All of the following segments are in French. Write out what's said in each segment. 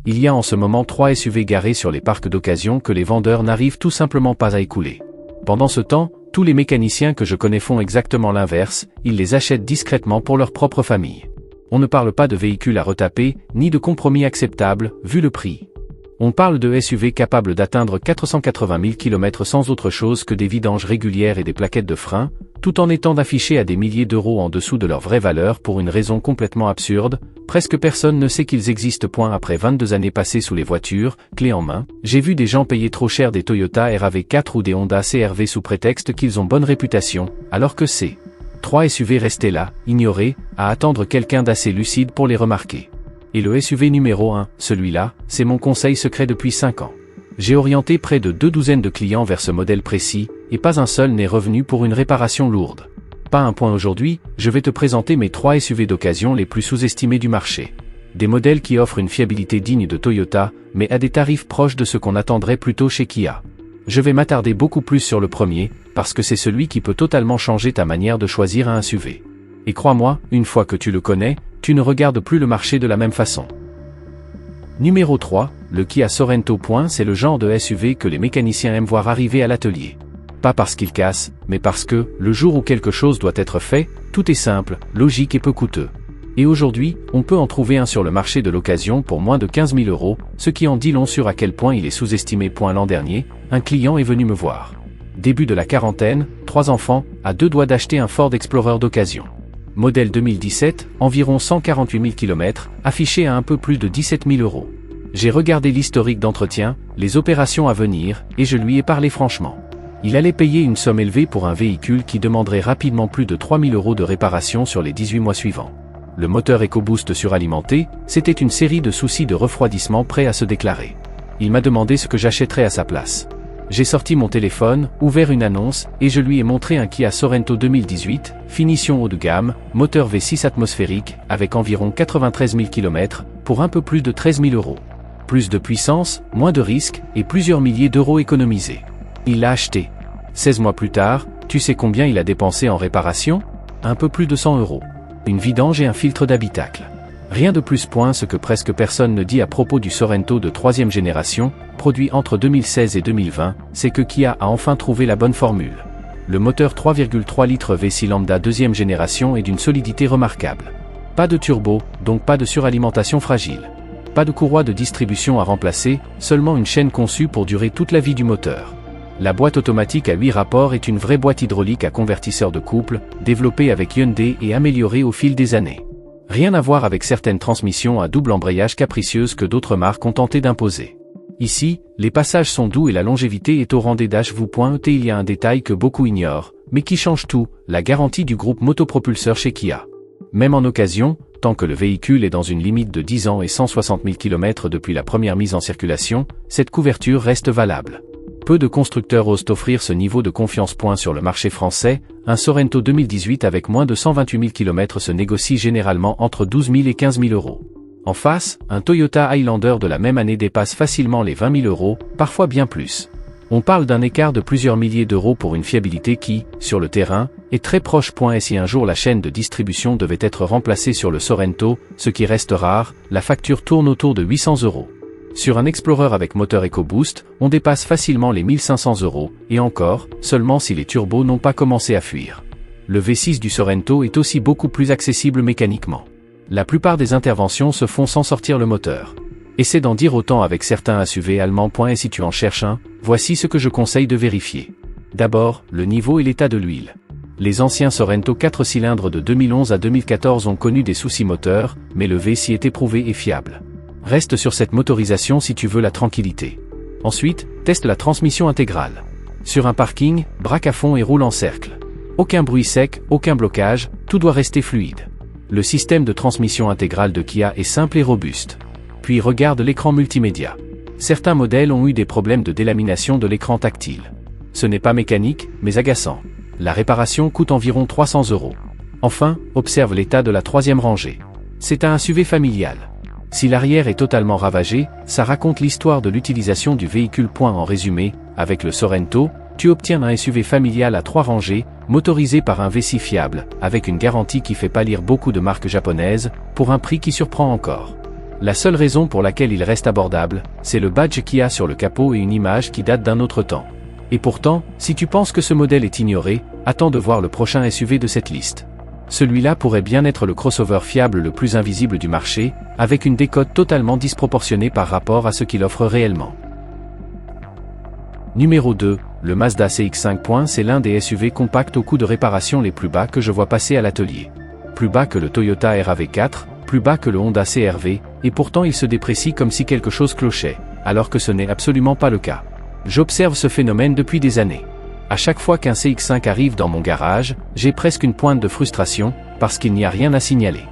Il y a en ce moment 3 SUV garés sur les parcs d'occasion que les vendeurs n'arrivent tout simplement pas à écouler. Pendant ce temps, tous les mécaniciens que je connais font exactement l'inverse, ils les achètent discrètement pour leur propre famille. On ne parle pas de véhicules à retaper, ni de compromis acceptables, vu le prix. On parle de SUV capables d'atteindre 480 000 km sans autre chose que des vidanges régulières et des plaquettes de frein, tout en étant affichés à des milliers d'euros en dessous de leur vraie valeur pour une raison complètement absurde. Presque personne ne sait qu'ils existent. Après 22 années passées sous les voitures, clés en main, j'ai vu des gens payer trop cher des Toyota RAV4 ou des Honda CR-V sous prétexte qu'ils ont bonne réputation, alors que c'est 3 SUV restés là, ignorés, à attendre quelqu'un d'assez lucide pour les remarquer. Et le SUV numéro 1, celui-là, c'est mon conseil secret depuis 5 ans. J'ai orienté près de 2 douzaines de clients vers ce modèle précis, et pas un seul n'est revenu pour une réparation lourde. Pas un point aujourd'hui, je vais te présenter mes 3 SUV d'occasion les plus sous-estimés du marché. Des modèles qui offrent une fiabilité digne de Toyota, mais à des tarifs proches de ce qu'on attendrait plutôt chez Kia. Je vais m'attarder beaucoup plus sur le premier, parce que c'est celui qui peut totalement changer ta manière de choisir un SUV. Et crois-moi, une fois que tu le connais, tu ne regardes plus le marché de la même façon. Numéro 3, le Kia Sorento. C'est le genre de SUV que les mécaniciens aiment voir arriver à l'atelier. Pas parce qu'il casse, mais parce que, le jour où quelque chose doit être fait, tout est simple, logique et peu coûteux. Et aujourd'hui, on peut en trouver un sur le marché de l'occasion pour moins de 15 000 euros, ce qui en dit long sur à quel point il est sous-estimé. L'an dernier, un client est venu me voir. Début de la quarantaine, 3 enfants, à 2 doigts d'acheter un Ford Explorer d'occasion. Modèle 2017, environ 148 000 km, affiché à un peu plus de 17 000 euros. J'ai regardé l'historique d'entretien, les opérations à venir, et je lui ai parlé franchement. Il allait payer une somme élevée pour un véhicule qui demanderait rapidement plus de 3 000 euros de réparation sur les 18 mois suivants. Le moteur EcoBoost suralimenté, c'était une série de soucis de refroidissement prêts à se déclarer. Il m'a demandé ce que j'achèterais à sa place. J'ai sorti mon téléphone, ouvert une annonce, et je lui ai montré un Kia Sorento 2018, finition haut de gamme, moteur V6 atmosphérique, avec environ 93 000 km, pour un peu plus de 13 000 euros. Plus de puissance, moins de risques, et plusieurs milliers d'euros économisés. Il l'a acheté. 16 mois plus tard, tu sais combien il a dépensé en réparation? Un peu plus de 100 euros. Une vidange et un filtre d'habitacle. Rien de plus. Ce que presque personne ne dit à propos du Sorento de 3e génération, produit entre 2016 et 2020, c'est que Kia a enfin trouvé la bonne formule. Le moteur 3,3 litres V6 lambda 2e génération est d'une solidité remarquable. Pas de turbo, donc pas de suralimentation fragile. Pas de courroie de distribution à remplacer, seulement une chaîne conçue pour durer toute la vie du moteur. La boîte automatique à 8 rapports est une vraie boîte hydraulique à convertisseur de couple, développée avec Hyundai et améliorée au fil des années. Rien à voir avec certaines transmissions à double embrayage capricieuses que d'autres marques ont tenté d'imposer. Ici, les passages sont doux et la longévité est au rendez-vous. Il y a un détail que beaucoup ignorent, mais qui change tout, la garantie du groupe motopropulseur chez Kia. Même en occasion, tant que le véhicule est dans une limite de 10 ans et 160 000 km depuis la première mise en circulation, cette couverture reste valable. Peu de constructeurs osent offrir ce niveau de confiance. Sur le marché français, un Sorento 2018 avec moins de 128 000 km se négocie généralement entre 12 000 et 15 000 euros. En face, un Toyota Highlander de la même année dépasse facilement les 20 000 euros, parfois bien plus. On parle d'un écart de plusieurs milliers d'euros pour une fiabilité qui, sur le terrain, est très proche. Si un jour la chaîne de distribution devait être remplacée sur le Sorento, ce qui reste rare, la facture tourne autour de 800 euros. Sur un Explorer avec moteur EcoBoost, on dépasse facilement les 1500 euros, et encore, seulement si les turbos n'ont pas commencé à fuir. Le V6 du Sorento est aussi beaucoup plus accessible mécaniquement. La plupart des interventions se font sans sortir le moteur. Et c'est d'en dire autant avec certains SUV allemands. Et si tu en cherches un, voici ce que je conseille de vérifier. D'abord, le niveau et l'état de l'huile. Les anciens Sorento 4 cylindres de 2011 à 2014 ont connu des soucis moteurs, mais le V6 est éprouvé et fiable. Reste sur cette motorisation si tu veux la tranquillité. Ensuite, teste la transmission intégrale. Sur un parking, braque à fond et roule en cercle. Aucun bruit sec, aucun blocage, tout doit rester fluide. Le système de transmission intégrale de Kia est simple et robuste. Puis regarde l'écran multimédia. Certains modèles ont eu des problèmes de délamination de l'écran tactile. Ce n'est pas mécanique, mais agaçant. La réparation coûte environ 300 euros. Enfin, observe l'état de la 3e rangée. C'est un SUV familial. Si l'arrière est totalement ravagé, ça raconte l'histoire de l'utilisation du véhicule. En résumé, avec le Sorento, tu obtiens un SUV familial à 3 rangées, motorisé par un V6 fiable, avec une garantie qui fait pâlir beaucoup de marques japonaises, pour un prix qui surprend encore. La seule raison pour laquelle il reste abordable, c'est le badge qu'il y a sur le capot et une image qui date d'un autre temps. Et pourtant, si tu penses que ce modèle est ignoré, attends de voir le prochain SUV de cette liste. Celui-là pourrait bien être le crossover fiable le plus invisible du marché, avec une décote totalement disproportionnée par rapport à ce qu'il offre réellement. Numéro 2, le Mazda CX-5. C'est l'un des SUV compacts au coût de réparation les plus bas que je vois passer à l'atelier. Plus bas que le Toyota RAV4, plus bas que le Honda CR-V, et pourtant il se déprécie comme si quelque chose clochait, alors que ce n'est absolument pas le cas. J'observe ce phénomène depuis des années. À chaque fois qu'un CX-5 arrive dans mon garage, j'ai presque une pointe de frustration, parce qu'il n'y a rien à signaler.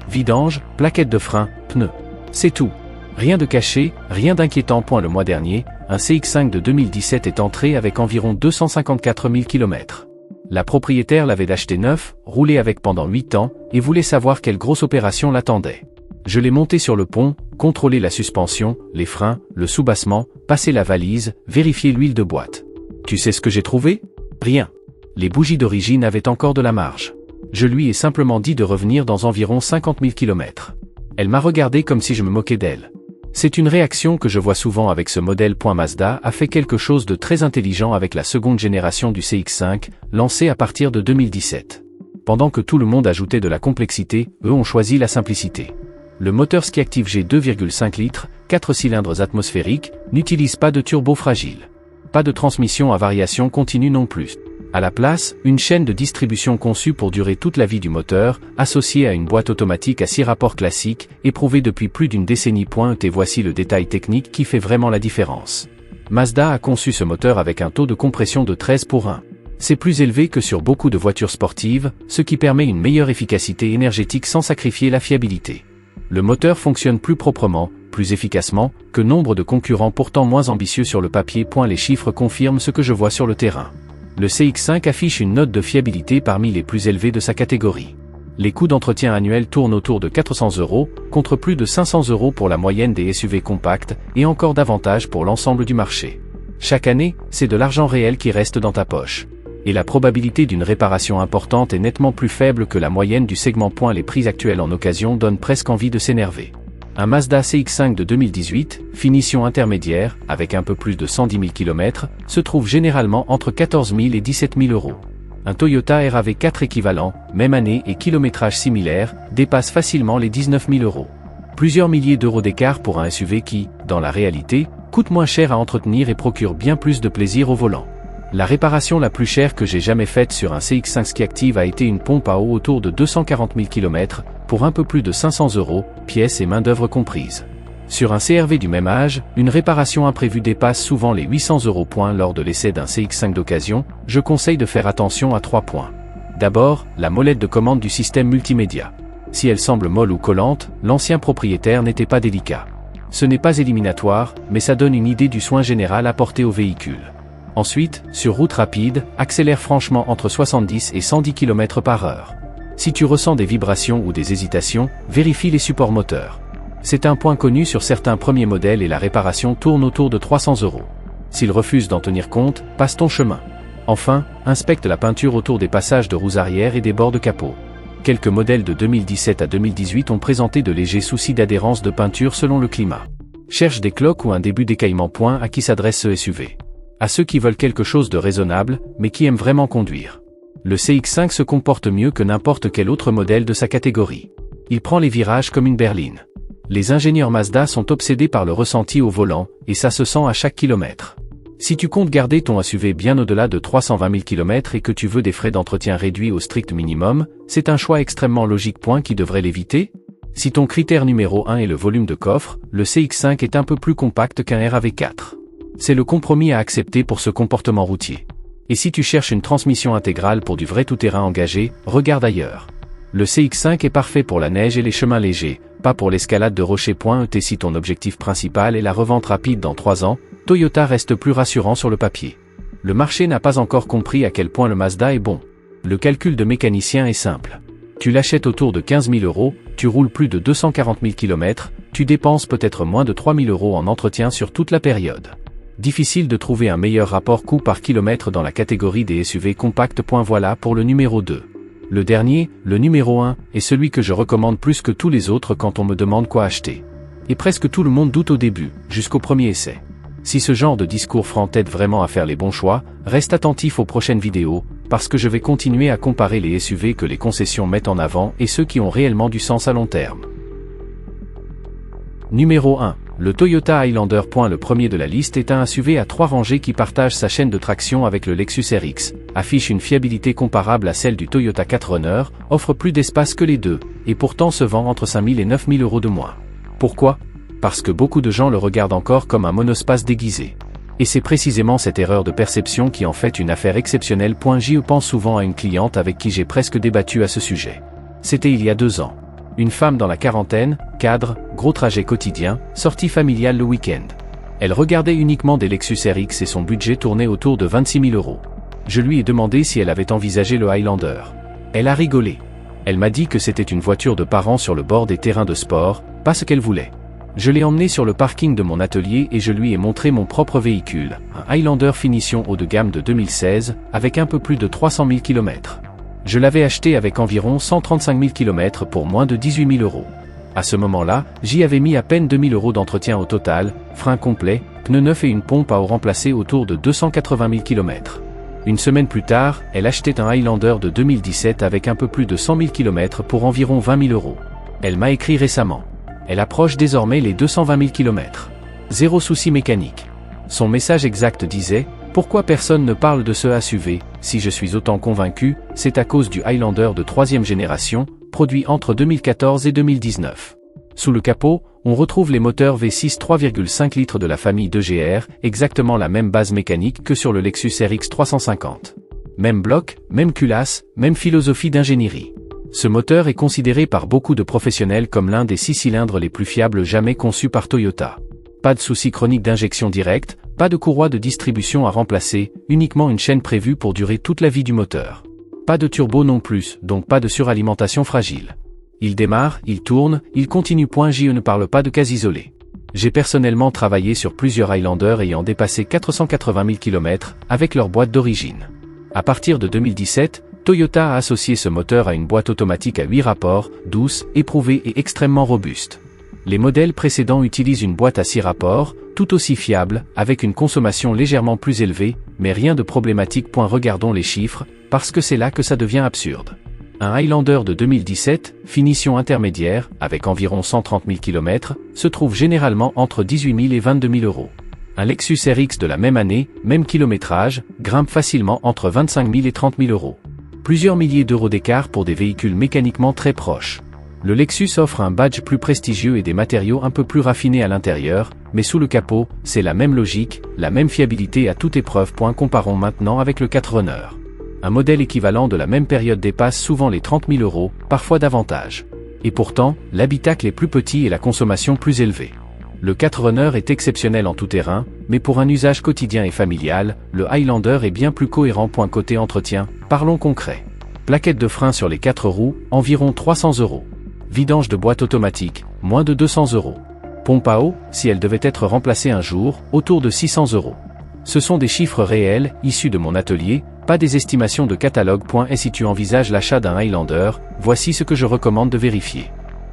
Vidange, plaquettes de frein, pneus. C'est tout. Rien de caché, rien d'inquiétant. Le mois dernier, un CX-5 de 2017 est entré avec environ 254 000 km. La propriétaire l'avait acheté neuf, roulé avec pendant 8 ans, et voulait savoir quelle grosse opération l'attendait. Je l'ai monté sur le pont, contrôlé la suspension, les freins, le soubassement, passé la valise, vérifié l'huile de boîte. Tu sais ce que j'ai trouvé? Rien. Les bougies d'origine avaient encore de la marge. Je lui ai simplement dit de revenir dans environ 50 000 km. Elle m'a regardé comme si je me moquais d'elle. C'est une réaction que je vois souvent avec ce modèle. Mazda a fait quelque chose de très intelligent avec la seconde génération du CX-5, lancée à partir de 2017. Pendant que tout le monde ajoutait de la complexité, eux ont choisi la simplicité. Le moteur Skiactiv G 2,5 litres, 4 cylindres atmosphériques, n'utilise pas de turbo fragile. Pas de transmission à variation continue non plus. À la place, une chaîne de distribution conçue pour durer toute la vie du moteur, associée à une boîte automatique à 6 rapports classiques, éprouvée depuis plus d'une décennie. Et voici le détail technique qui fait vraiment la différence. Mazda a conçu ce moteur avec un taux de compression de 13:1. C'est plus élevé que sur beaucoup de voitures sportives, ce qui permet une meilleure efficacité énergétique sans sacrifier la fiabilité. Le moteur fonctionne plus proprement, plus efficacement, que nombre de concurrents pourtant moins ambitieux sur le papier. Les chiffres confirment ce que je vois sur le terrain. Le CX-5 affiche une note de fiabilité parmi les plus élevées de sa catégorie. Les coûts d'entretien annuels tournent autour de 400 €, contre plus de 500 € pour la moyenne des SUV compacts, et encore davantage pour l'ensemble du marché. Chaque année, c'est de l'argent réel qui reste dans ta poche. Et la probabilité d'une réparation importante est nettement plus faible que la moyenne du segment. Les prix actuels en occasion donnent presque envie de s'énerver. Un Mazda CX-5 de 2018, finition intermédiaire, avec un peu plus de 110 000 km, se trouve généralement entre 14 000 et 17 000 €. Un Toyota RAV4 équivalent, même année et kilométrage similaire, dépasse facilement les 19 000 €. Plusieurs milliers d'euros d'écart pour un SUV qui, dans la réalité, coûte moins cher à entretenir et procure bien plus de plaisir au volant. La réparation la plus chère que j'ai jamais faite sur un CX-5 Skiactiv a été une pompe à eau autour de 240 000 km, pour un peu plus de 500 €, pièces et main-d'œuvre comprises. Sur un CR-V du même âge, une réparation imprévue dépasse souvent les 800 €. Lors de l'essai d'un CX-5 d'occasion, je conseille de faire attention à 3 points. D'abord, la molette de commande du système multimédia. Si elle semble molle ou collante, l'ancien propriétaire n'était pas délicat. Ce n'est pas éliminatoire, mais ça donne une idée du soin général apporté au véhicule. Ensuite, sur route rapide, accélère franchement entre 70 et 110 km/h. Si tu ressens des vibrations ou des hésitations, vérifie les supports moteurs. C'est un point connu sur certains premiers modèles et la réparation tourne autour de 300 €. S'il refuse d'en tenir compte, passe ton chemin. Enfin, inspecte la peinture autour des passages de roues arrière et des bords de capot. Quelques modèles de 2017 à 2018 ont présenté de légers soucis d'adhérence de peinture selon le climat. Cherche des cloques ou un début d'écaillement. À qui s'adresse ce SUV? À ceux qui veulent quelque chose de raisonnable, mais qui aiment vraiment conduire. Le CX-5 se comporte mieux que n'importe quel autre modèle de sa catégorie. Il prend les virages comme une berline. Les ingénieurs Mazda sont obsédés par le ressenti au volant, et ça se sent à chaque kilomètre. Si tu comptes garder ton SUV bien au-delà de 320 000 km et que tu veux des frais d'entretien réduits au strict minimum, c'est un choix extrêmement logique. Qui devrait l'éviter? Si ton critère numéro 1 est le volume de coffre, le CX-5 est un peu plus compact qu'un RAV4. C'est le compromis à accepter pour ce comportement routier. Et si tu cherches une transmission intégrale pour du vrai tout-terrain engagé, regarde ailleurs. Le CX-5 est parfait pour la neige et les chemins légers, pas pour l'escalade de rochers. Si ton objectif principal est la revente rapide dans 3 ans, Toyota reste plus rassurant sur le papier. Le marché n'a pas encore compris à quel point le Mazda est bon. Le calcul de mécanicien est simple. Tu l'achètes autour de 15 000 €, tu roules plus de 240 000 km, tu dépenses peut-être moins de 3 000 € en entretien sur toute la période. Difficile de trouver un meilleur rapport coût par kilomètre dans la catégorie des SUV compacts. Voilà pour le numéro 2. Le dernier, le numéro 1, est celui que je recommande plus que tous les autres quand on me demande quoi acheter. Et presque tout le monde doute au début, jusqu'au premier essai. Si ce genre de discours franc t'aide vraiment à faire les bons choix, reste attentif aux prochaines vidéos, parce que je vais continuer à comparer les SUV que les concessions mettent en avant et ceux qui ont réellement du sens à long terme. Numéro 1. Le Toyota Highlander. Le premier de la liste est un SUV à 3 rangées qui partage sa chaîne de traction avec le Lexus RX, affiche une fiabilité comparable à celle du Toyota 4Runner, offre plus d'espace que les deux, et pourtant se vend entre 5 000 et 9 000 € de moins. Pourquoi ? Parce que beaucoup de gens le regardent encore comme un monospace déguisé. Et c'est précisément cette erreur de perception qui en fait une affaire exceptionnelle. J'y pense souvent à une cliente avec qui j'ai presque débattu à ce sujet. C'était il y a 2 ans. Une femme dans la quarantaine, cadre, gros trajet quotidien, sortie familiale le week-end. Elle regardait uniquement des Lexus RX et son budget tournait autour de 26 000 €. Je lui ai demandé si elle avait envisagé le Highlander. Elle a rigolé. Elle m'a dit que c'était une voiture de parents sur le bord des terrains de sport, pas ce qu'elle voulait. Je l'ai emmenée sur le parking de mon atelier et je lui ai montré mon propre véhicule, un Highlander finition haut de gamme de 2016, avec un peu plus de 300 000 km. Je l'avais acheté avec environ 135 000 km pour moins de 18 000 €. À ce moment-là, j'y avais mis à peine 2 000 € d'entretien au total, frein complet, pneus neufs et une pompe à eau remplacée autour de 280 000 km. Une semaine plus tard, elle achetait un Highlander de 2017 avec un peu plus de 100 000 km pour environ 20 000 €. Elle m'a écrit récemment. Elle approche désormais les 220 000 km. Zéro souci mécanique. Son message exact disait « Pourquoi personne ne parle de ce SUV, si je suis autant convaincu, c'est à cause du Highlander de 3e génération, produit entre 2014 et 2019. » Sous le capot, on retrouve les moteurs V6 3,5 litres de la famille 2GR, exactement la même base mécanique que sur le Lexus RX 350. Même bloc, même culasse, même philosophie d'ingénierie. Ce moteur est considéré par beaucoup de professionnels comme l'un des 6 cylindres les plus fiables jamais conçus par Toyota. Pas de souci chronique d'injection directe, pas de courroie de distribution à remplacer, uniquement une chaîne prévue pour durer toute la vie du moteur. Pas de turbo non plus, donc pas de suralimentation fragile. Il démarre, il tourne, il continue. Je ne parle pas de cas isolés. J'ai personnellement travaillé sur plusieurs Highlander ayant dépassé 480 000 km, avec leur boîte d'origine. À partir de 2017, Toyota a associé ce moteur à une boîte automatique à 8 rapports, douce, éprouvée et extrêmement robuste. Les modèles précédents utilisent une boîte à 6 rapports, tout aussi fiable, avec une consommation légèrement plus élevée, mais rien de problématique. Regardons les chiffres, parce que c'est là que ça devient absurde. Un Highlander de 2017, finition intermédiaire, avec environ 130 000 km, se trouve généralement entre 18 000 et 22 000 €. Un Lexus RX de la même année, même kilométrage, grimpe facilement entre 25 000 et 30 000 €. Plusieurs milliers d'euros d'écart pour des véhicules mécaniquement très proches. Le Lexus offre un badge plus prestigieux et des matériaux un peu plus raffinés à l'intérieur, mais sous le capot, c'est la même logique, la même fiabilité à toute épreuve. Comparons maintenant avec le 4Runner. Un modèle équivalent de la même période dépasse souvent les 30 000 €, parfois davantage. Et pourtant, l'habitacle est plus petit et la consommation plus élevée. Le 4Runner est exceptionnel en tout terrain, mais pour un usage quotidien et familial, le Highlander est bien plus cohérent. Côté entretien, parlons concret. Plaquettes de frein sur les 4 roues, environ 300 €. Vidange de boîte automatique, moins de 200 €. Pompe à eau, si elle devait être remplacée un jour, autour de 600 €. Ce sont des chiffres réels, issus de mon atelier, pas des estimations de catalogue. Et si tu envisages l'achat d'un Highlander, voici ce que je recommande de vérifier.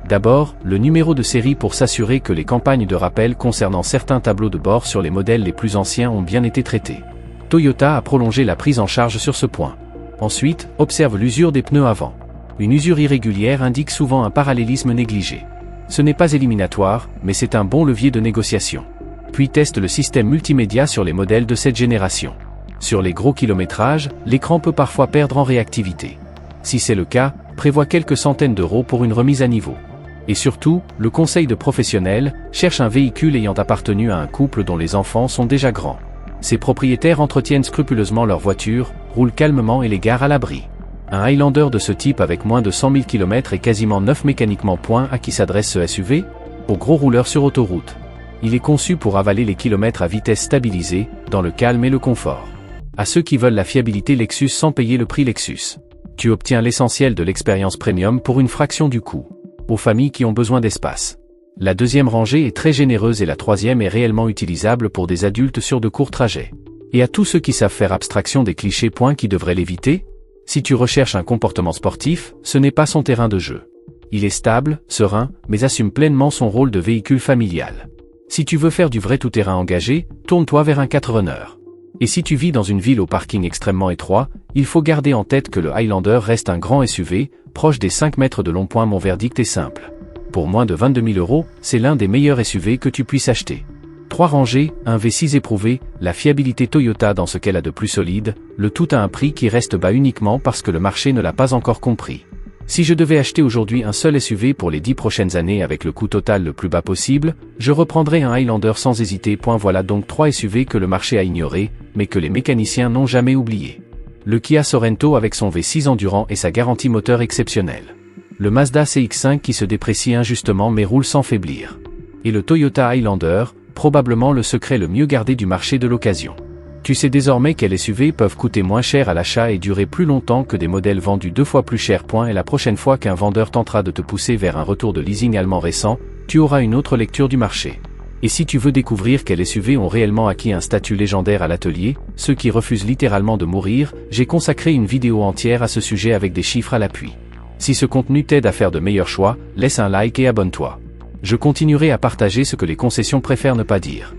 D'abord, le numéro de série pour s'assurer que les campagnes de rappel concernant certains tableaux de bord sur les modèles les plus anciens ont bien été traités. Toyota a prolongé la prise en charge sur ce point. Ensuite, observe l'usure des pneus avant. Une usure irrégulière indique souvent un parallélisme négligé. Ce n'est pas éliminatoire, mais c'est un bon levier de négociation. Puis teste le système multimédia sur les modèles de cette génération. Sur les gros kilométrages, l'écran peut parfois perdre en réactivité. Si c'est le cas, prévois quelques centaines d'euros pour une remise à niveau. Et surtout, le conseil de professionnel, cherche un véhicule ayant appartenu à un couple dont les enfants sont déjà grands. Ses propriétaires entretiennent scrupuleusement leur voiture, roulent calmement et les garent à l'abri. Un Highlander de ce type avec moins de 100 000 km est quasiment neuf mécaniquement. À qui s'adresse ce SUV ? Aux gros rouleurs sur autoroute. Il est conçu pour avaler les kilomètres à vitesse stabilisée, dans le calme et le confort. À ceux qui veulent la fiabilité Lexus sans payer le prix Lexus. Tu obtiens l'essentiel de l'expérience premium pour une fraction du coût. Aux familles qui ont besoin d'espace. La deuxième rangée est très généreuse et la troisième est réellement utilisable pour des adultes sur de courts trajets. Et à tous ceux qui savent faire abstraction des clichés. Qui devraient l'éviter ? Si tu recherches un comportement sportif, ce n'est pas son terrain de jeu. Il est stable, serein, mais assume pleinement son rôle de véhicule familial. Si tu veux faire du vrai tout-terrain engagé, tourne-toi vers un 4Runner. Et si tu vis dans une ville au parking extrêmement étroit, il faut garder en tête que le Highlander reste un grand SUV, proche des 5 mètres de long. Mon verdict est simple. Pour moins de 22 000 €, c'est l'un des meilleurs SUV que tu puisses acheter. 3 rangées, un V6 éprouvé, la fiabilité Toyota dans ce qu'elle a de plus solide, le tout à un prix qui reste bas uniquement parce que le marché ne l'a pas encore compris. Si je devais acheter aujourd'hui un seul SUV pour les 10 prochaines années avec le coût total le plus bas possible, je reprendrais un Highlander sans hésiter. Voilà donc 3 SUV que le marché a ignorés, mais que les mécaniciens n'ont jamais oubliés. Le Kia Sorento avec son V6 endurant et sa garantie moteur exceptionnelle. Le Mazda CX-5 qui se déprécie injustement mais roule sans faiblir. Et le Toyota Highlander, probablement le secret le mieux gardé du marché de l'occasion. Tu sais désormais quels SUV peuvent coûter moins cher à l'achat et durer plus longtemps que des modèles vendus 2 fois plus cher. Et la prochaine fois qu'un vendeur tentera de te pousser vers un retour de leasing allemand récent, tu auras une autre lecture du marché. Et si tu veux découvrir quels SUV ont réellement acquis un statut légendaire à l'atelier, ceux qui refusent littéralement de mourir, j'ai consacré une vidéo entière à ce sujet avec des chiffres à l'appui. Si ce contenu t'aide à faire de meilleurs choix, laisse un like et abonne-toi. Je continuerai à partager ce que les concessions préfèrent ne pas dire.